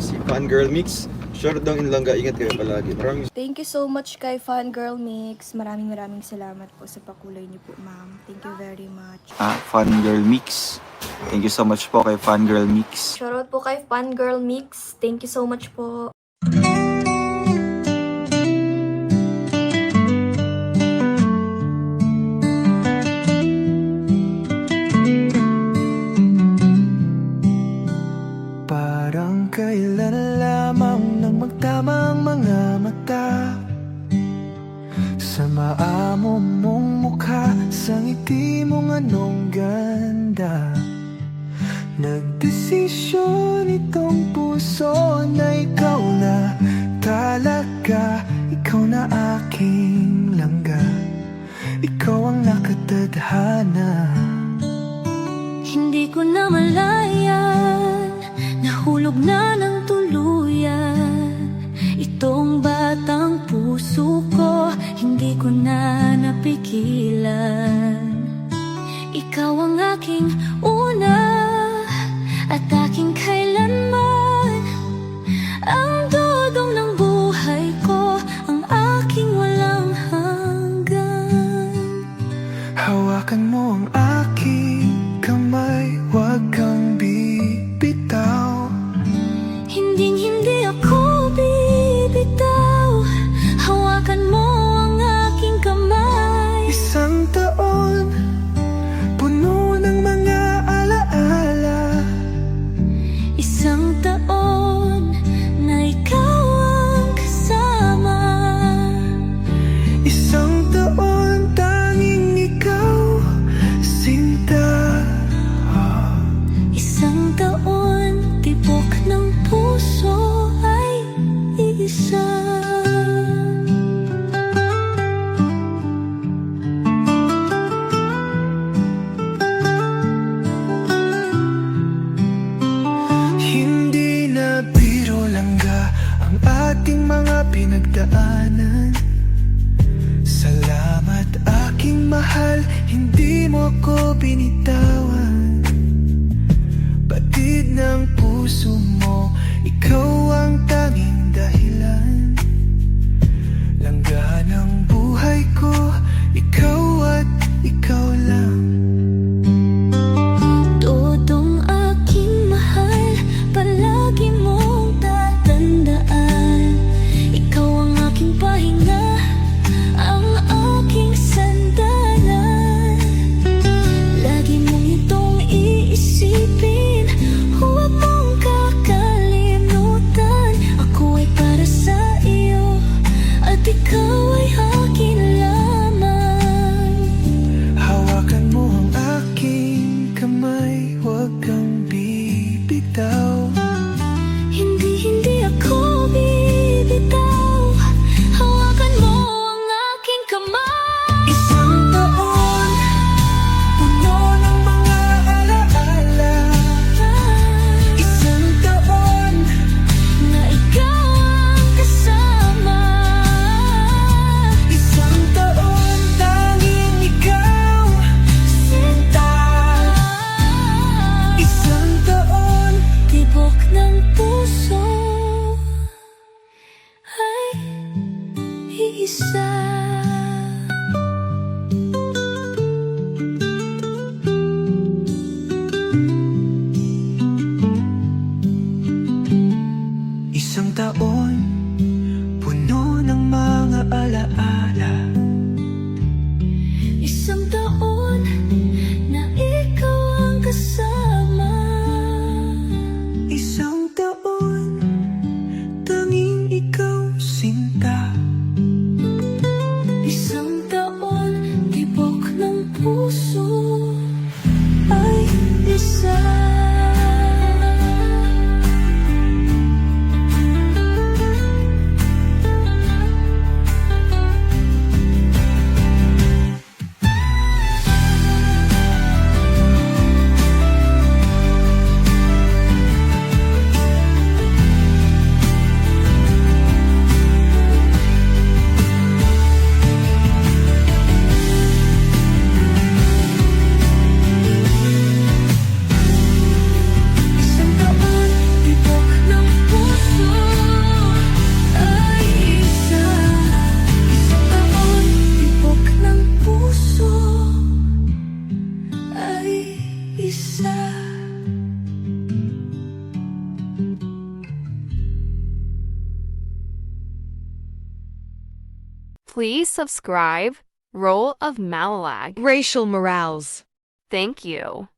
Si Fangirl Mix. Short daw in Langga. Ingat kayo palagi. Maraming Thank you so much kay Fangirl Mix. Maraming salamat po sa pakulay niyo po, ma'am. Thank you very much. Fangirl Mix. Thank you so much po kay Fangirl Mix. Shoutout po kay Fangirl Mix. Thank you so much po. Parang kailan lamang nang magtamang mga mata sa maamo mong mukha, sa ngiti mong anong ganda. Nagdesisyon itong puso na ikaw na talaga. Ikaw na aking langga, ikaw ang nakatadhana. Hindi ko na malayan, nahulog na ng tuluyan itong batang puso ko, hindi ko na napigilan. Ikaw ang aking una at aking kailanman, ang dudong ng buhay ko, ang aking walang hanggan. Hawakan mo ang aking kamay, huwag kang bibitaw. Hinding-hindi ako bibitaw, hawakan mo ang aking kamay. Isang taon, puno ng mga alaala. Isang taon na ikaw ang kasama. Isang taon, tanging ikaw, sinta. Isang taon, tibok ng puso ay isa. Hindi na biro langga ang ating mga pinagdaanan. Salamat aking mahal, hindi mo ko binitawan. Batid ng puso mo, ikaw ang tanging dahilan. Langga ng buhay ko, ikaw at ikaw lang. Todong aking mahal, palagi mong tatandaan. Ikaw ang aking pahinga, ang aking sandalan. Lagi mong Please subscribe. Roll of Malalag. Racial Morales. Thank you.